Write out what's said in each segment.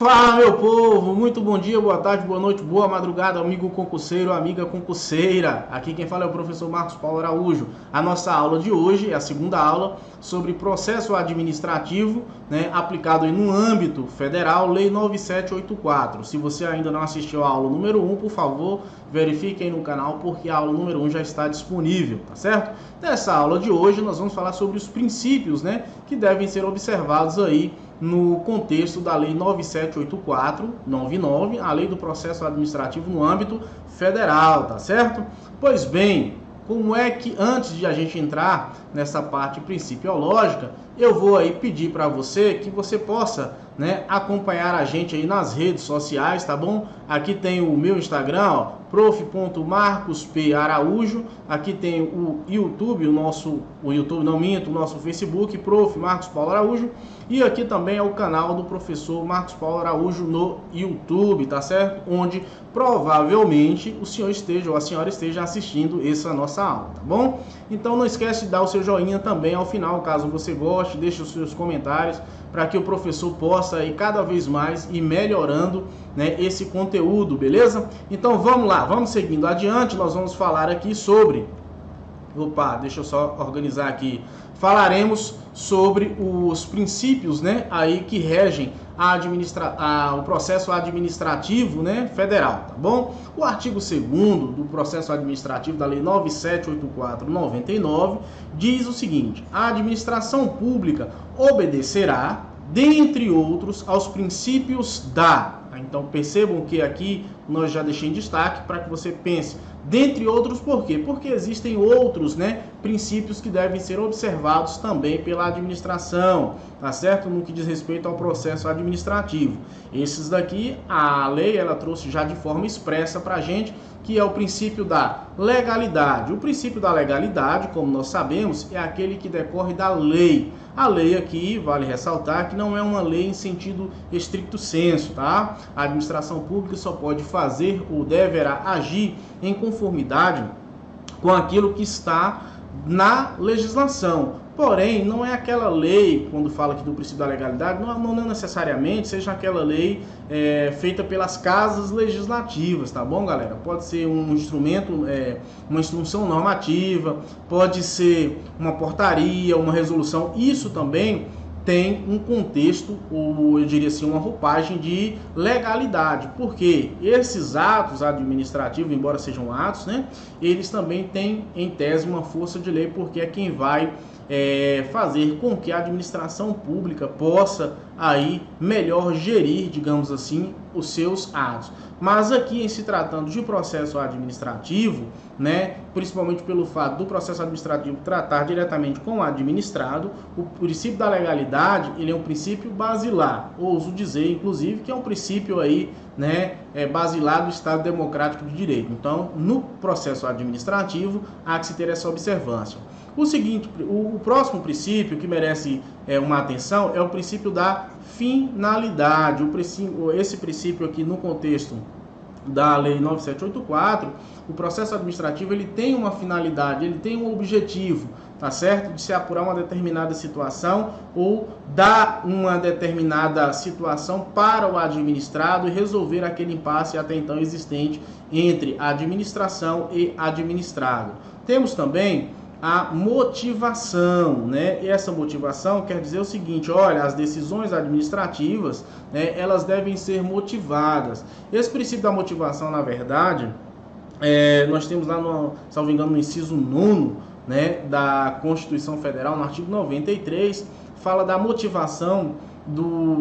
Fala, meu povo, muito bom dia, boa tarde, boa noite, boa madrugada, amigo concurseiro, amiga concurseira. Aqui quem fala é o professor Marcos Paulo Araújo. A nossa aula de hoje é a segunda aula sobre processo administrativo, aplicado no âmbito federal, Lei 9784. Se você ainda não assistiu a aula número 1, por favor, verifique aí no canal, porque a aula número 1 já está disponível, tá certo? Nessa aula de hoje, nós vamos falar sobre os princípios, que devem ser observados aí no contexto da Lei 9784/99, a Lei do Processo Administrativo no âmbito federal, tá certo? Pois bem, como é que antes de a gente entrar nessa parte principiológica, eu vou aí pedir para você que você possa, acompanhar a gente aí nas redes sociais, tá bom? Aqui tem o meu Instagram, ó, prof.marcosparaújo. Aqui tem o YouTube, o nosso Facebook, Prof. Marcos Paulo Araújo. E aqui também é o canal do professor Marcos Paulo Araújo no YouTube, tá certo? Onde provavelmente o senhor esteja ou a senhora esteja assistindo essa nossa aula, tá bom? Então não esquece de dar o seu joinha também ao final, caso você goste, deixe os seus comentários para que o professor possa ir cada vez mais e melhorando, esse conteúdo, beleza? Então vamos lá, vamos seguindo adiante, nós vamos falar aqui sobre... Opa, deixa eu só organizar aqui. Falaremos sobre os princípios, aí que regem o processo administrativo, federal, tá bom? O artigo 2º do processo administrativo da Lei 9784/99 diz o seguinte: a administração pública obedecerá, dentre outros, aos princípios da... Então percebam que aqui nós já deixei em destaque para que você pense, dentre outros, por quê? Porque existem outros, princípios que devem ser observados também pela administração, tá certo? No que diz respeito ao processo administrativo. Esses daqui, a lei, ela trouxe já de forma expressa para a gente, que é o princípio da legalidade. O princípio da legalidade, como nós sabemos, é aquele que decorre da lei. A lei aqui, vale ressaltar, que não é uma lei em sentido estricto sensu, tá? A administração pública só pode fazer ou deverá agir em conformidade com aquilo que está na legislação. Porém, não é aquela lei, quando fala aqui do princípio da legalidade, não necessariamente seja aquela lei feita pelas casas legislativas, tá bom, galera? Pode ser um instrumento, uma instrução normativa, pode ser uma portaria, uma resolução. Isso também tem um contexto, ou eu diria assim, uma roupagem de legalidade, porque esses atos administrativos, embora sejam atos, eles também têm, em tese, uma força de lei, porque é quem vai fazer com que a administração pública possa aí melhor gerir, digamos assim, os seus atos. Mas aqui, em se tratando de processo administrativo, principalmente pelo fato do processo administrativo tratar diretamente com o administrado, o princípio da legalidade, ele é um princípio basilar, ouso dizer, inclusive, que é um princípio aí, basilar do Estado Democrático de Direito. Então, no processo administrativo, há que se ter essa observância. O próximo princípio que merece uma atenção é o princípio da finalidade. Esse princípio aqui no contexto da Lei 9784, o processo administrativo ele tem uma finalidade, ele tem um objetivo, tá certo? De se apurar uma determinada situação ou dar uma determinada situação para o administrado e resolver aquele impasse até então existente entre a administração e administrado. Temos também a motivação, E essa motivação quer dizer o seguinte: olha, as decisões administrativas, elas devem ser motivadas. Esse princípio da motivação, na verdade, nós temos lá, salvo engano, no inciso 9, da Constituição Federal, no artigo 93, fala da motivação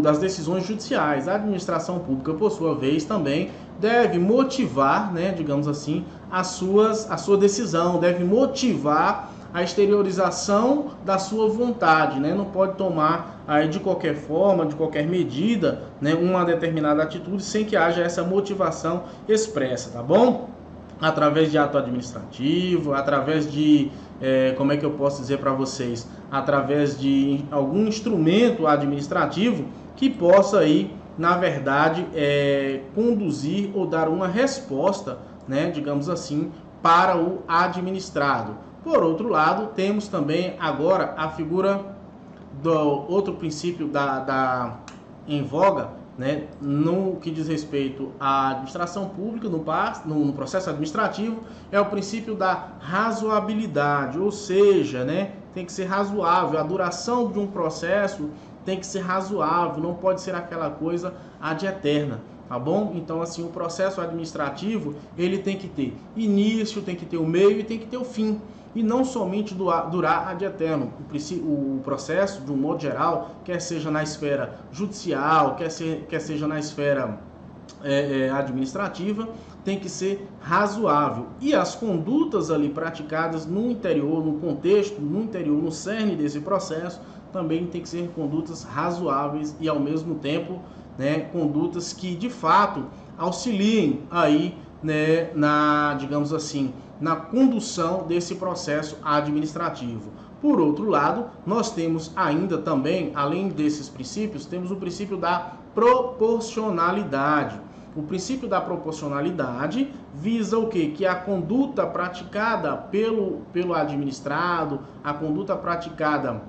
das decisões judiciais. A administração pública, por sua vez, também deve motivar, digamos assim, a sua decisão, deve motivar a exteriorização da sua vontade, Não pode tomar aí de qualquer forma, de qualquer medida, uma determinada atitude sem que haja essa motivação expressa, tá bom? Através de ato administrativo, através de, como é que eu posso dizer para vocês, através de algum instrumento administrativo que possa aí, na verdade, conduzir ou dar uma resposta, digamos assim, para o administrado. Por outro lado, temos também agora a figura do outro princípio em voga, né, no que diz respeito à administração pública, no processo administrativo, é o princípio da razoabilidade, ou seja, né, tem que ser razoável, a duração de um processo tem que ser razoável, não pode ser aquela coisa ad eterna, tá bom? Então, assim, o processo administrativo, ele tem que ter início, tem que ter o meio e tem que ter o fim. E não somente durar ad eterno. O processo, de um modo geral, quer seja na esfera judicial, quer seja na esfera administrativa, tem que ser razoável. E as condutas ali praticadas no interior, no contexto, no interior, no cerne desse processo, também tem que ser condutas razoáveis e, ao mesmo tempo, né, condutas que, de fato, auxiliem aí, né, digamos assim, na condução desse processo administrativo. Por outro lado, nós temos ainda também, além desses princípios, temos o princípio da proporcionalidade. O princípio da proporcionalidade visa o quê? Que a conduta praticada pelo administrado, a conduta praticada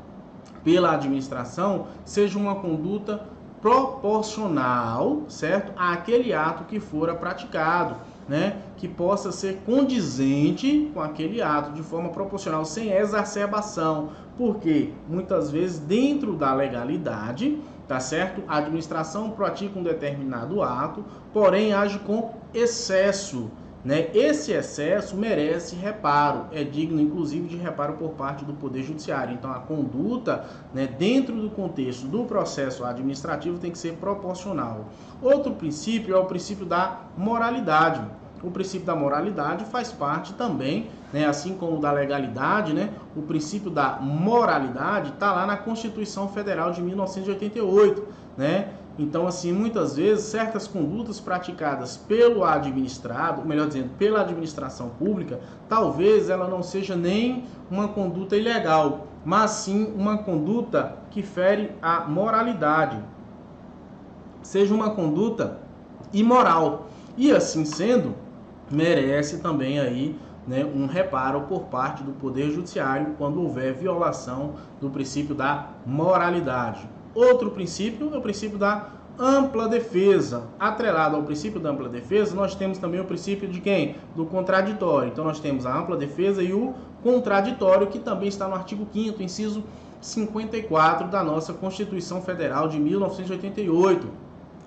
pela administração, seja uma conduta proporcional, certo? Àquele ato que fora praticado, né? Que possa ser condizente com aquele ato de forma proporcional, sem exacerbação, porque muitas vezes dentro da legalidade, tá certo? A administração pratica um determinado ato, porém age com excesso, né? Esse excesso merece reparo, é digno inclusive de reparo por parte do Poder Judiciário. Então a conduta, né, dentro do contexto do processo administrativo tem que ser proporcional. Outro princípio é o princípio da moralidade. O princípio da moralidade faz parte também, né, assim como o da legalidade, né, o princípio da moralidade está lá na Constituição Federal de 1988, né? Então, assim, muitas vezes, certas condutas praticadas pelo administrado, melhor dizendo, pela administração pública, talvez ela não seja nem uma conduta ilegal, mas sim uma conduta que fere a moralidade, seja uma conduta imoral. E assim sendo, merece também aí, né, um reparo por parte do Poder Judiciário quando houver violação do princípio da moralidade. Outro princípio é o princípio da ampla defesa. Atrelado ao princípio da ampla defesa, nós temos também o princípio de quem? Do contraditório. Então nós temos a ampla defesa e o contraditório, que também está no artigo 5º, inciso 54 da nossa Constituição Federal de 1988.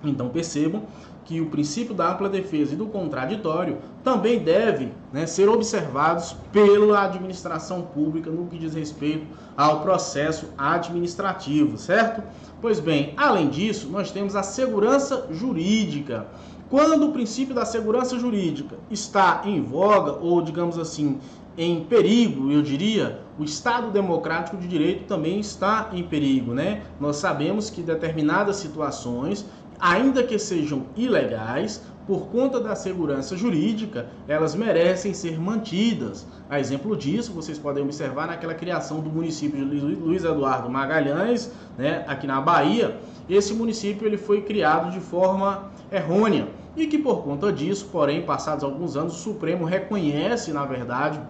Então percebam que o princípio da ampla defesa e do contraditório também deve, né, ser observados pela administração pública no que diz respeito ao processo administrativo, certo? Pois bem, além disso, nós temos a segurança jurídica. Quando o princípio da segurança jurídica está em voga, ou digamos assim, em perigo, eu diria, o Estado democrático de direito também está em perigo, né? Nós sabemos que determinadas situações, ainda que sejam ilegais, por conta da segurança jurídica, elas merecem ser mantidas. A exemplo disso, vocês podem observar naquela criação do município de Luiz Eduardo Magalhães, né, aqui na Bahia. Esse município ele foi criado de forma errônea e que por conta disso, porém, passados alguns anos, o Supremo reconhece, na verdade,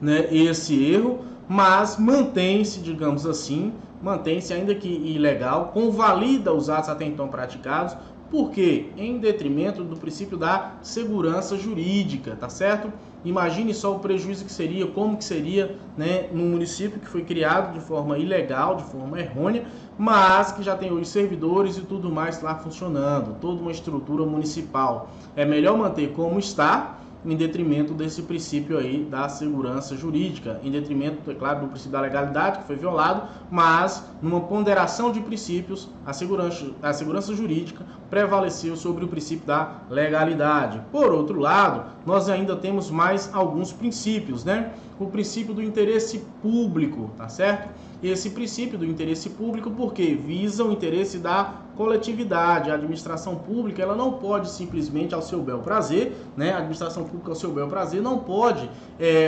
né, esse erro, mas mantém-se, digamos assim, mantém-se ainda que ilegal, convalida os atos até então praticados, porque em detrimento do princípio da segurança jurídica, tá certo? Imagine só o prejuízo que seria, como que seria, né, num município que foi criado de forma ilegal, de forma errônea, mas que já tem os servidores e tudo mais lá funcionando, toda uma estrutura municipal. É melhor manter como está, em detrimento desse princípio aí da segurança jurídica, em detrimento, é claro, do princípio da legalidade, que foi violado, mas numa ponderação de princípios, a segurança jurídica prevaleceu sobre o princípio da legalidade. Por outro lado, nós ainda temos mais alguns princípios, né? O princípio do interesse público, tá certo? Esse princípio do interesse público, porque visa o interesse da coletividade. A administração pública, ela não pode simplesmente ao seu bel prazer, né? A administração pública ao seu bel prazer não pode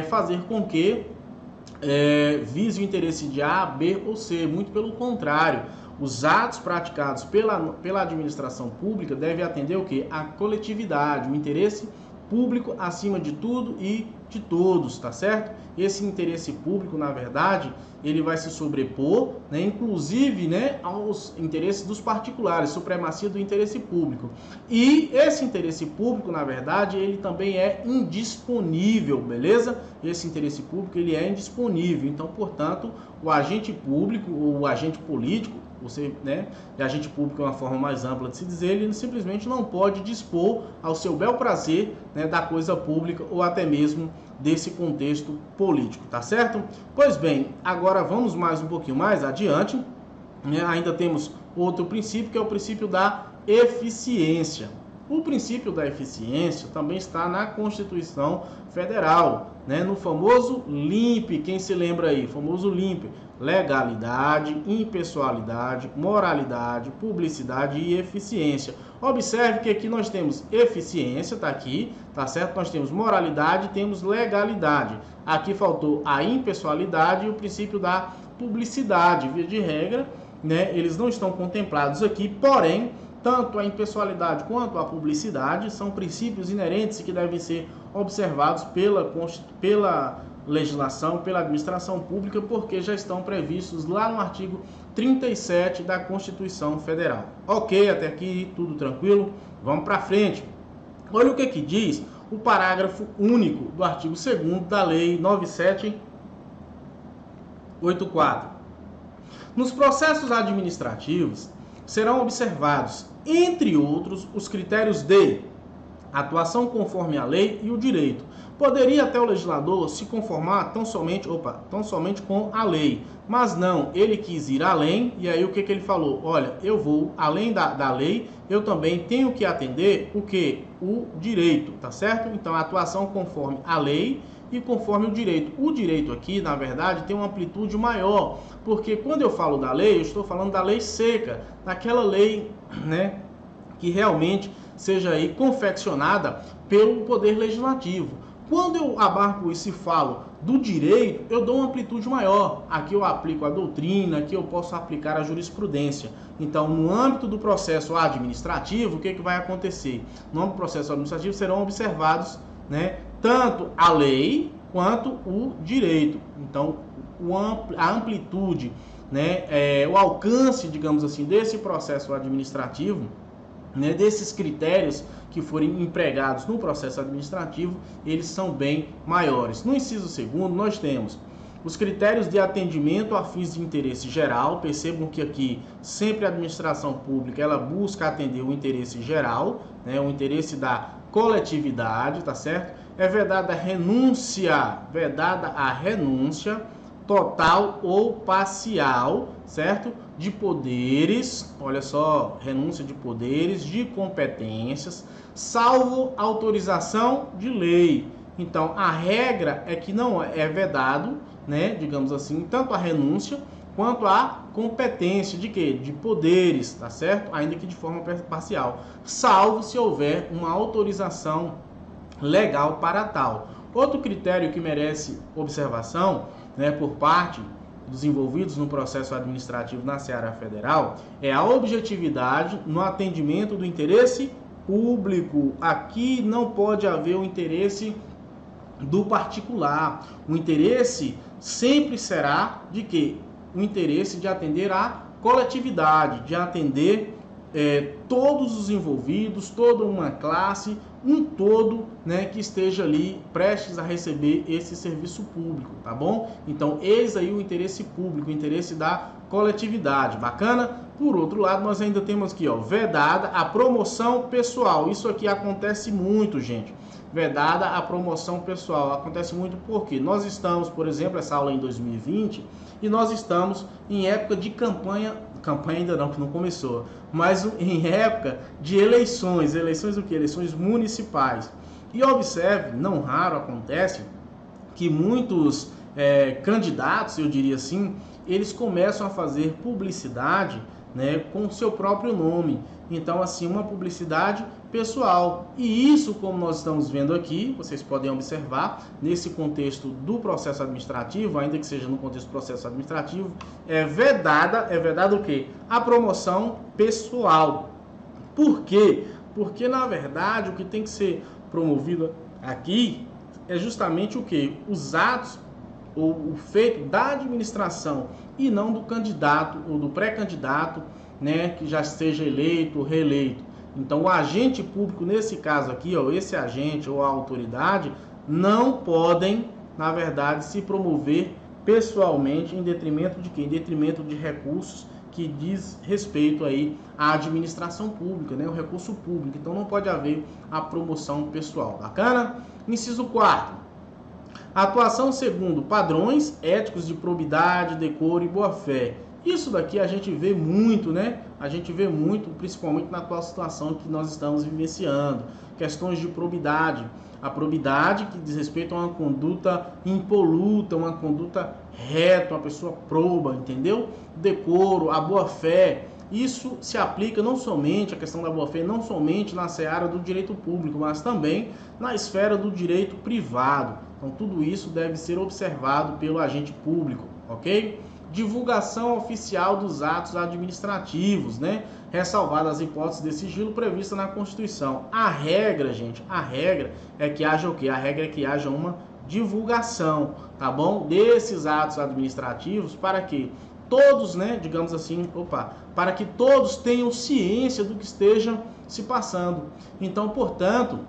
fazer com que vise o interesse de A, B ou C. Muito pelo contrário. Os atos praticados pela administração pública devem atender o quê? A coletividade, o interesse público acima de tudo e de todos, tá certo? Esse interesse público, na verdade, ele vai se sobrepor, né, inclusive, né, aos interesses dos particulares, supremacia do interesse público. E esse interesse público, na verdade, ele também é indisponível, beleza? Esse interesse público, ele é indisponível. Então, portanto, o agente público ou o agente político, você, né, agente público é uma forma mais ampla de se dizer, ele simplesmente não pode dispor ao seu bel prazer, né, da coisa pública ou até mesmo desse contexto político, tá certo? Pois bem, agora vamos mais um pouquinho mais adiante, né? Ainda temos outro princípio, que é o princípio da eficiência. O princípio da eficiência também está na Constituição Federal, né? No famoso LIMP, quem se lembra aí? O famoso LIMP, legalidade, impessoalidade, moralidade, publicidade e eficiência. Observe que aqui nós temos eficiência, está aqui, tá certo? Nós temos moralidade, temos legalidade. Aqui faltou a impessoalidade e o princípio da publicidade. Via de regra, né, eles não estão contemplados aqui, porém, tanto a impessoalidade quanto a publicidade são princípios inerentes que devem ser observados pela legislação, pela administração pública, porque já estão previstos lá no artigo 37 da Constituição Federal. Ok, até aqui tudo tranquilo? Vamos para frente. Olha o que diz o parágrafo único do artigo 2º da Lei 9784. Nos processos administrativos serão observados, entre outros, os critérios de atuação conforme a lei e o direito. Poderia até o legislador se conformar tão somente com a lei, mas não, ele quis ir além, e aí o que ele falou? Olha, eu vou além da lei, eu também tenho que atender o que? O direito, tá certo? Então, a atuação conforme a lei e conforme o direito. O direito aqui, na verdade, tem uma amplitude maior, porque quando eu falo da lei, eu estou falando da lei seca, daquela lei, né, que realmente seja aí confeccionada pelo Poder Legislativo. Quando eu abarco isso e falo do direito, eu dou uma amplitude maior. Aqui eu aplico a doutrina, aqui eu posso aplicar a jurisprudência. Então, no âmbito do processo administrativo, o que vai acontecer? No âmbito do processo administrativo serão observados, né, tanto a lei quanto o direito. Então, a amplitude, né, o alcance, digamos assim, desse processo administrativo, né, desses critérios que forem empregados no processo administrativo, eles são bem maiores. No inciso 2º, nós temos os critérios de atendimento a fins de interesse geral. Percebam que aqui sempre a administração pública ela busca atender o interesse geral, né, o interesse da coletividade, tá certo? É vedada a renúncia total ou parcial, certo? De poderes, olha só, renúncia de poderes, de competências, salvo autorização de lei. Então, a regra é que não é vedado, né, digamos assim, tanto a renúncia quanto a competência de quê? De poderes, tá certo? Ainda que de forma parcial, salvo se houver uma autorização legal para tal. Outro critério que merece observação, né, por parte dos envolvidos no processo administrativo na Seara Federal é a objetividade no atendimento do interesse público. Aqui não pode haver o interesse do particular. O interesse sempre será de quê? O interesse de atender a coletividade, de atender todos os envolvidos, toda uma classe, um todo, né, que esteja ali prestes a receber esse serviço público, tá bom? Então, eis aí o interesse público, o interesse da coletividade, bacana? Por outro lado, nós ainda temos aqui, ó, vedada a promoção pessoal. Isso aqui acontece muito, gente. Vedada a promoção pessoal. Acontece muito porque nós estamos, por exemplo, essa aula é em 2020, e nós estamos em época de campanha ainda não, que não começou, mas em época de eleições. Eleições o quê? Eleições municipais. E observe, não raro acontece, que muitos candidatos, eu diria assim, eles começam a fazer publicidade, né, com o seu próprio nome. Então, assim, uma publicidade pessoal. E isso, como nós estamos vendo aqui, vocês podem observar, nesse contexto do processo administrativo, ainda que seja no contexto do processo administrativo, é vedado o quê? A promoção pessoal. Por quê? Porque, na verdade, o que tem que ser promovido aqui é justamente o que? Os atos ou o feito da administração e não do candidato ou do pré-candidato, né, que já seja eleito ou reeleito. Então, o agente público, nesse caso aqui, ó, esse agente ou a autoridade, não podem, na verdade, se promover pessoalmente em detrimento de quem? Em detrimento de recursos que diz respeito aí à administração pública, né, o recurso público. Então, não pode haver a promoção pessoal. Bacana? Inciso 4. Atuação segundo padrões éticos de probidade, decoro e boa-fé. Isso daqui a gente vê muito, né? A gente vê muito, principalmente na atual situação que nós estamos vivenciando. Questões de probidade. A probidade que diz respeito a uma conduta impoluta, uma conduta reta, uma pessoa proba, entendeu? Decoro, a boa-fé. Isso se aplica não somente, a questão da boa-fé, não somente na seara do direito público, mas também na esfera do direito privado. Então, tudo isso deve ser observado pelo agente público, ok? Divulgação oficial dos atos administrativos, né? Ressalvadas as hipóteses de sigilo prevista na Constituição. A regra, gente, a regra é que haja o quê? A regra é que haja uma divulgação, tá bom? Desses atos administrativos para que todos, né, digamos assim, para que todos tenham ciência do que esteja se passando. Então, portanto,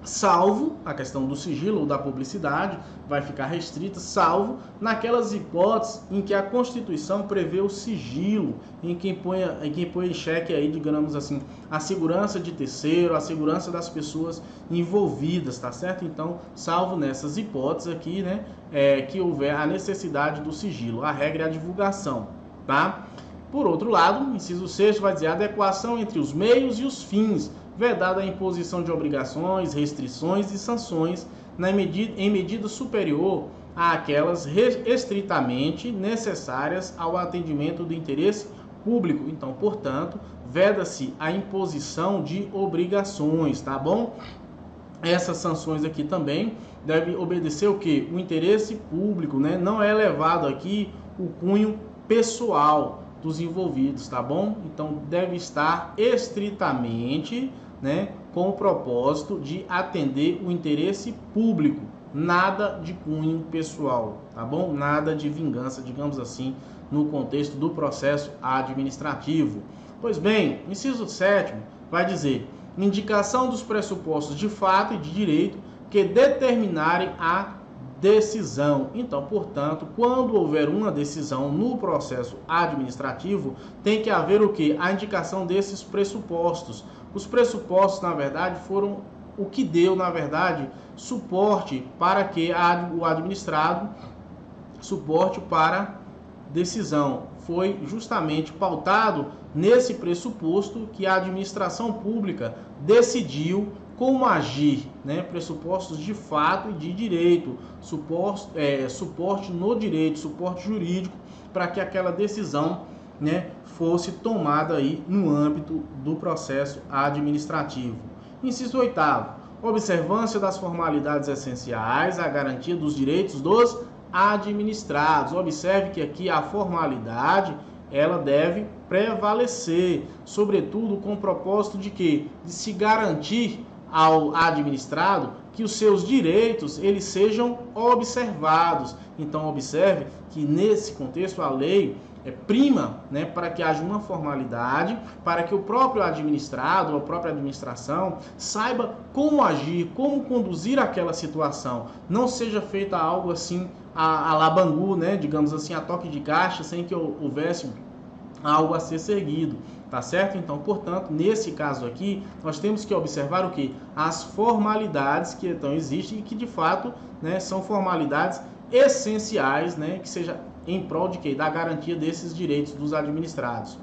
salvo a questão do sigilo ou da publicidade, vai ficar restrita, salvo naquelas hipóteses em que a Constituição prevê o sigilo, em quem põe em xeque aí, digamos assim, a segurança de terceiro, a segurança das pessoas envolvidas, tá certo? Então, salvo nessas hipóteses aqui, né, que houver a necessidade do sigilo. A regra é a divulgação, tá? Por outro lado, inciso 6 vai dizer a adequação entre os meios e os fins, vedada a imposição de obrigações, restrições e sanções em medida superior àquelas estritamente necessárias ao atendimento do interesse público. Então, portanto, veda-se a imposição de obrigações, tá bom? Essas sanções aqui também devem obedecer o quê? O interesse público, né? Não é levado aqui o cunho pessoal dos envolvidos, tá bom? Então, deve estar estritamente, né, com o propósito de atender o interesse público, nada de cunho pessoal, tá bom? Nada de vingança, digamos assim, no contexto do processo administrativo. Pois bem, inciso 7º vai dizer indicação dos pressupostos de fato e de direito que determinarem a decisão. Então, portanto, quando houver uma decisão no processo administrativo, tem que haver o quê? A indicação desses pressupostos. Os pressupostos, na verdade, foram o que deu, na verdade, suporte para que o administrado, suporte para decisão. Foi justamente pautado nesse pressuposto que a administração pública decidiu como agir, né? Pressupostos de fato e de direito, suporte no direito, suporte jurídico para que aquela decisão, né, fosse tomada aí no âmbito do processo administrativo. Inciso 8º, observância das formalidades essenciais à garantia dos direitos dos administrados. Observe que aqui a formalidade ela deve prevalecer, sobretudo com o propósito de quê? De se garantir ao administrado que os seus direitos eles sejam observados. Então observe que nesse contexto a lei prima, né, para que haja uma formalidade, para que o próprio administrado, a própria administração saiba como agir, como conduzir aquela situação. Não seja feita algo assim a la Bangu, né, digamos assim, a toque de caixa, sem que houvesse algo a ser seguido, tá certo? Então, portanto, nesse caso aqui, nós temos que observar o que? As formalidades que então existem e que, de fato, né, são formalidades essenciais, né, que seja em prol de quê? Da garantia desses direitos dos administrados.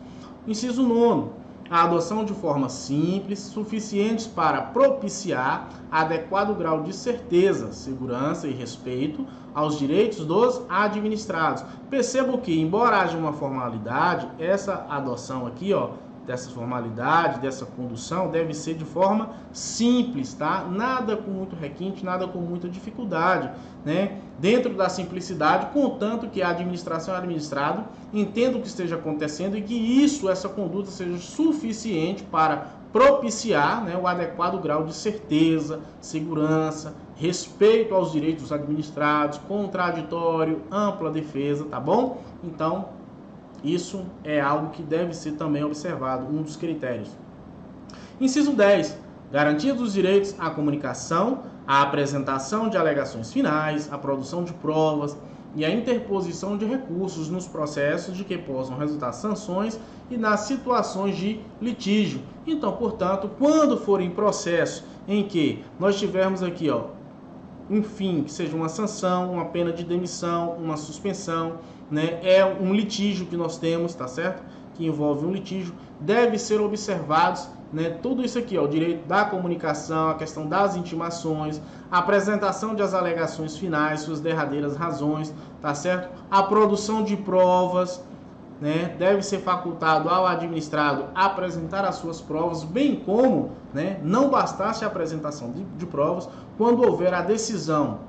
Inciso 9º, a adoção de formas simples, suficientes para propiciar adequado grau de certeza, segurança e respeito aos direitos dos administrados. Percebo que, embora haja uma formalidade, essa adoção aqui, ó, dessa formalidade, dessa condução, deve ser de forma simples, tá? Nada com muito requinte, nada com muita dificuldade, né? Dentro da simplicidade, contanto que a administração e o administrado entendam o que esteja acontecendo e que essa conduta seja suficiente para propiciar, né, o adequado grau de certeza, segurança, respeito aos direitos dos administrados, contraditório, ampla defesa, tá bom? Então, isso é algo que deve ser também observado, um dos critérios. Inciso 10. Garantia dos direitos à comunicação, à apresentação de alegações finais, à produção de provas e à interposição de recursos nos processos de que possam resultar sanções e nas situações de litígio. Então, portanto, quando forem processos em que nós tivermos aqui, ó, um fim, que seja uma sanção, uma pena de demissão, uma suspensão, né, é um litígio que nós temos, tá certo? Que envolve um litígio, deve ser observados, né, tudo isso aqui, ó, o direito da comunicação, a questão das intimações, a apresentação das alegações finais, suas derradeiras razões, tá certo? A produção de provas, né, deve ser facultado ao administrado apresentar as suas provas, bem como, né, não bastasse a apresentação de provas, quando houver a decisão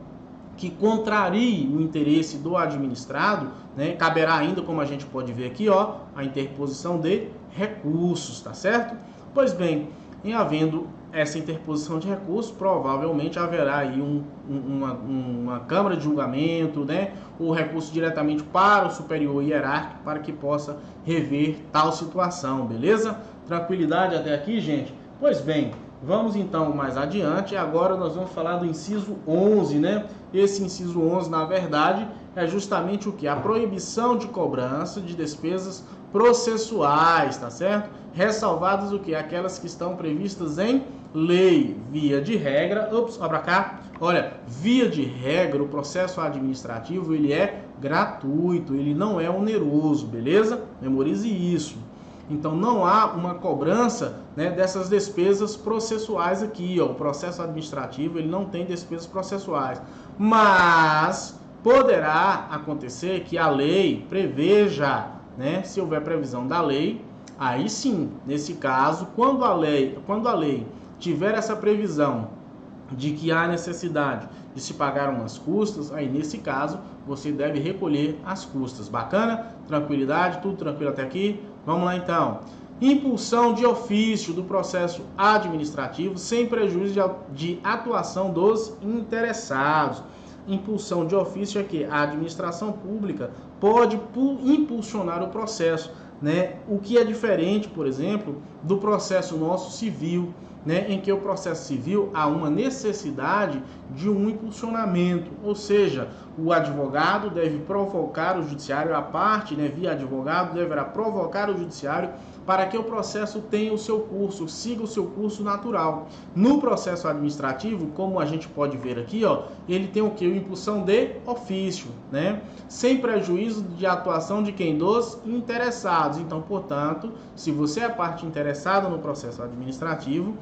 que contrarie o interesse do administrado, né, caberá ainda, como a gente pode ver aqui, ó, a interposição de recursos, tá certo? Pois bem, em havendo essa interposição de recursos, provavelmente haverá aí uma câmara de julgamento, né, ou recurso diretamente para o superior hierárquico para que possa rever tal situação, beleza? Tranquilidade até aqui, gente? Pois bem, vamos então mais adiante. Agora nós vamos falar do inciso 11, né? Esse inciso 11, na verdade, é justamente o que? A proibição de cobrança de despesas processuais, tá certo? Ressalvadas o que? Aquelas que estão previstas em lei. Via de regra, ó pra cá, olha, via de regra, o processo administrativo, ele é gratuito, ele não é oneroso, beleza? Memorize isso. Então, não há uma cobrança, né, dessas despesas processuais aqui, ó. O processo administrativo, ele não tem despesas processuais. Mas poderá acontecer que a lei preveja, né, se houver previsão da lei, aí sim, nesse caso, quando a lei tiver essa previsão de que há necessidade de se pagar umas custas, aí nesse caso você deve recolher as custas. Bacana? Tranquilidade? Tudo tranquilo até aqui? Vamos lá então. Impulsão de ofício do processo administrativo sem prejuízo de atuação dos interessados. Impulsão de ofício é que a administração pública pode impulsionar o processo, né? O que é diferente, por exemplo, do processo nosso civil, né, em que o processo civil há uma necessidade de um impulsionamento, ou seja, o advogado deve provocar o judiciário, a parte, né, via advogado, deverá provocar o judiciário para que o processo tenha o seu curso, siga o seu curso natural. No processo administrativo, como a gente pode ver aqui, ó, ele tem o que? Impulsão de ofício, né? Sem prejuízo de atuação de quem? Dos interessados. Então, portanto, se você é parte interessada no processo administrativo,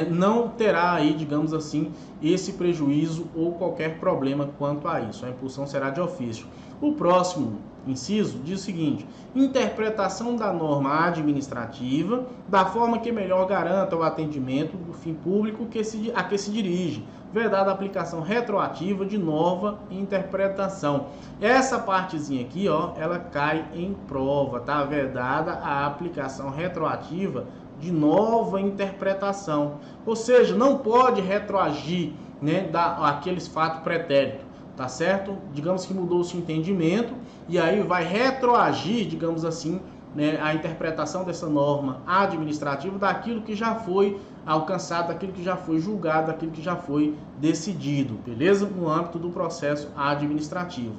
não terá aí, digamos assim, esse prejuízo ou qualquer problema quanto a isso. A impulsão será de ofício. O próximo inciso diz o seguinte: interpretação da norma administrativa da forma que melhor garanta o atendimento do fim público a que se dirige, vedada a aplicação retroativa de nova interpretação. Essa partezinha aqui, ó, ela cai em prova, tá? Vedada a aplicação retroativa de nova interpretação, ou seja, não pode retroagir, né, aqueles fatos pretéritos, tá certo? Digamos que mudou-se o entendimento e aí vai retroagir, digamos assim, né, a interpretação dessa norma administrativa daquilo que já foi alcançado, daquilo que já foi julgado, daquilo que já foi decidido, beleza? No âmbito do processo administrativo.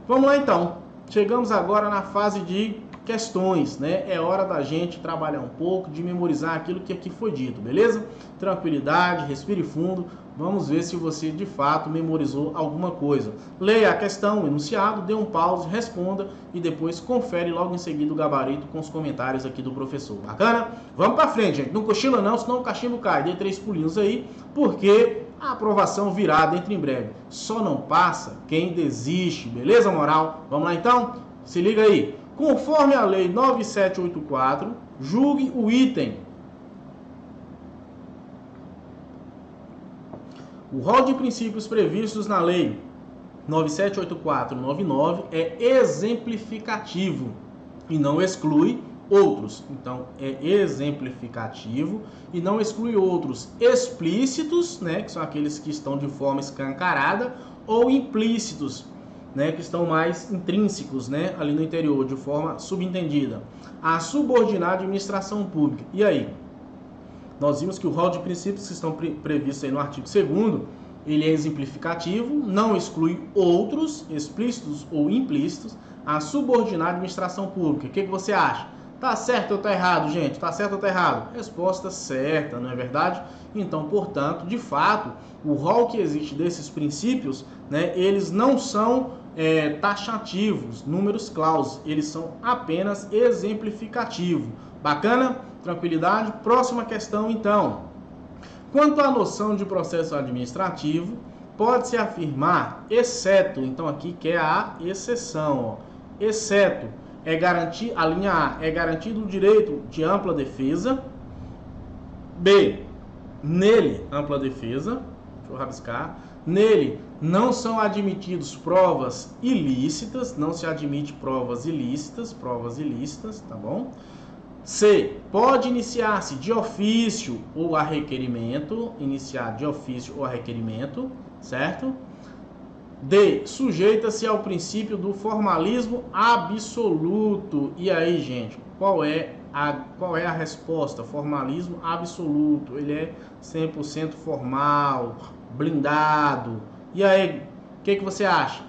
Vamos lá então, chegamos agora na fase de questões, né? É hora da gente trabalhar um pouco, de memorizar aquilo que aqui foi dito, beleza? Tranquilidade, respire fundo, vamos ver se você de fato memorizou alguma coisa. Leia a questão, o enunciado, dê um pause, responda e depois confere logo em seguida o gabarito com os comentários aqui do professor. Bacana? Vamos pra frente, gente. Não cochila não, senão o cachimbo cai. Dê 3 pulinhos aí, porque a aprovação virá dentro em breve. Só não passa quem desiste, beleza, moral? Vamos lá então? Se liga aí. Conforme a Lei 9784, julgue o item. O rol de princípios previstos na Lei 9784/99 é exemplificativo e não exclui outros. Então, é exemplificativo e não exclui outros explícitos, né, que são aqueles que estão de forma escancarada, ou implícitos, né, que estão mais intrínsecos, né, ali no interior, de forma subentendida. A subordinar a administração pública. E aí? Nós vimos que o rol de princípios que estão previstos aí no artigo 2º, ele é exemplificativo, não exclui outros, explícitos ou implícitos, a subordinar a administração pública. O que você acha? Tá certo ou tá errado, gente? Tá certo ou tá errado? Resposta certa, não é verdade? Então, portanto, de fato, o rol que existe desses princípios, né, eles não são taxativos, números clausos, eles são apenas exemplificativos. Bacana? Tranquilidade? Próxima questão, então. Quanto à noção de processo administrativo, pode-se afirmar, exceto, então aqui que é a exceção, ó, exceto, a linha A, é garantido o direito de ampla defesa. B, nele, ampla defesa, deixa eu rabiscar, nele não são admitidos provas ilícitas, não se admite provas ilícitas, tá bom? C, pode iniciar-se de ofício ou a requerimento, iniciar de ofício ou a requerimento, certo? D, sujeita-se ao princípio do formalismo absoluto. E aí, gente, qual é a resposta? Formalismo absoluto. Ele é 100% formal, blindado. E aí, o que você acha?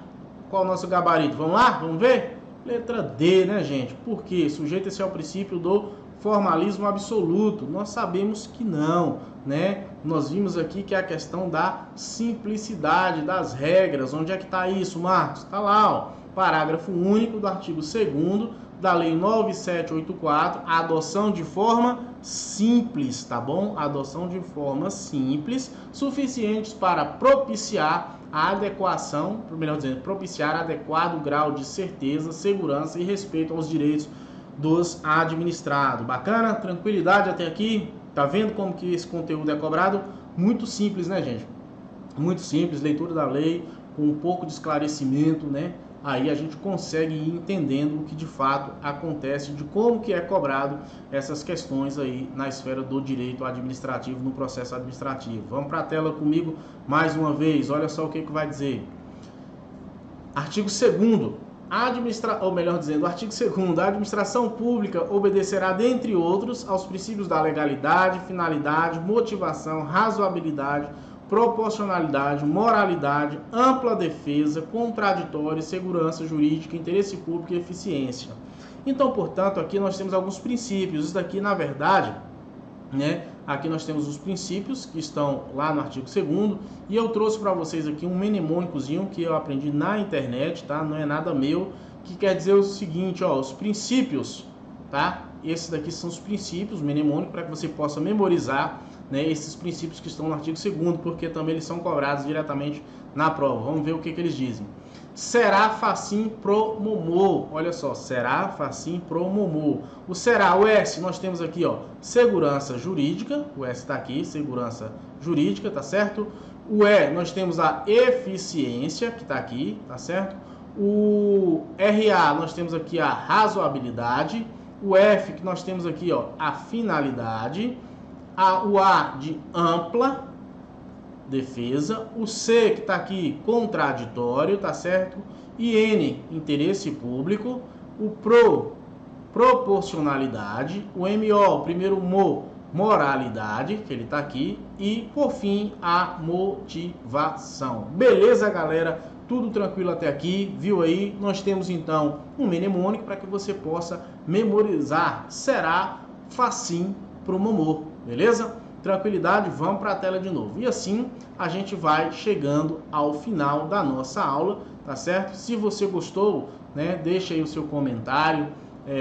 Qual é o nosso gabarito? Vamos lá? Vamos ver? Letra D, né, gente? Por quê? Sujeita-se ao princípio do formalismo absoluto. Nós sabemos que não, né? Nós vimos aqui que é a questão da simplicidade das regras. Onde é que está isso, Marcos? Está lá, ó. Parágrafo único do artigo 2º da Lei 9784, a adoção de forma simples, tá bom? Adoção de forma simples, suficientes para propiciar a adequação, melhor dizendo, propiciar adequado grau de certeza, segurança e respeito aos direitos dos administrados. Bacana? Tranquilidade até aqui? Tá vendo como que esse conteúdo é cobrado? Muito simples, né, gente? Muito simples, leitura da lei, com um pouco de esclarecimento, né? Aí a gente consegue ir entendendo o que de fato acontece, de como que é cobrado essas questões aí na esfera do direito administrativo, no processo administrativo. Vamos para a tela comigo mais uma vez, olha só o que vai dizer. Artigo 2º, artigo 2º, a administração pública obedecerá, dentre outros, aos princípios da legalidade, finalidade, motivação, razoabilidade, proporcionalidade, moralidade, ampla defesa, contraditório, segurança jurídica, interesse público e eficiência. Então, portanto, aqui nós temos alguns princípios. Isso daqui, na verdade, né, aqui nós temos os princípios que estão lá no artigo 2º, e eu trouxe para vocês aqui um mnemônicozinho que eu aprendi na internet, tá? Não é nada meu, que quer dizer o seguinte, ó, os princípios, tá? Esses daqui são os princípios, mnemônico, para que você possa memorizar, né, esses princípios que estão no artigo 2º, porque também eles são cobrados diretamente na prova. Vamos ver o que eles dizem. Será facim pro momô. Olha só, será facim pro momô. O será, o S, nós temos aqui, ó, segurança jurídica. O S está aqui, segurança jurídica, tá certo? O E, nós temos a eficiência, que está aqui, tá certo? O RA, nós temos aqui a razoabilidade. O F, que nós temos aqui, ó, a finalidade. O A de ampla defesa, o C que está aqui contraditório, tá certo? E N, interesse público, o proporcionalidade, o MO, o primeiro moralidade, que ele está aqui, e por fim a motivação. Beleza, galera? Tudo tranquilo até aqui, viu aí? Nós temos então um mnemônico para que você possa memorizar. Será facim pro momô. Beleza? Tranquilidade, vamos para a tela de novo. E assim a gente vai chegando ao final da nossa aula, tá certo? Se você gostou, né, deixa aí o seu comentário.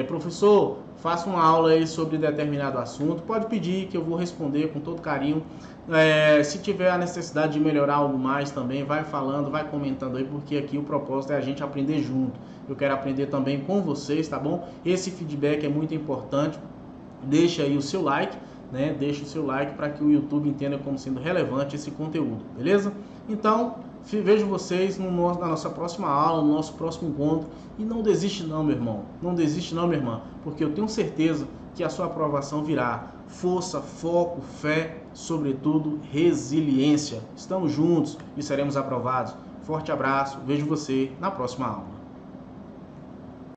Professor, faça uma aula aí sobre determinado assunto. Pode pedir que eu vou responder com todo carinho. Se tiver a necessidade de melhorar algo mais também, vai falando, vai comentando aí, porque aqui o propósito é a gente aprender junto. Eu quero aprender também com vocês, tá bom? Esse feedback é muito importante. Deixa aí o seu like, né? Deixa o seu like para que o YouTube entenda como sendo relevante esse conteúdo, beleza? Então, Vejo vocês na nossa próxima aula, no nosso próximo encontro. E não desiste não, meu irmão. Não desiste não, minha irmã. Porque eu tenho certeza que a sua aprovação virá. Força, foco, fé, sobretudo resiliência. Estamos juntos e seremos aprovados. Forte abraço. Vejo você na próxima aula.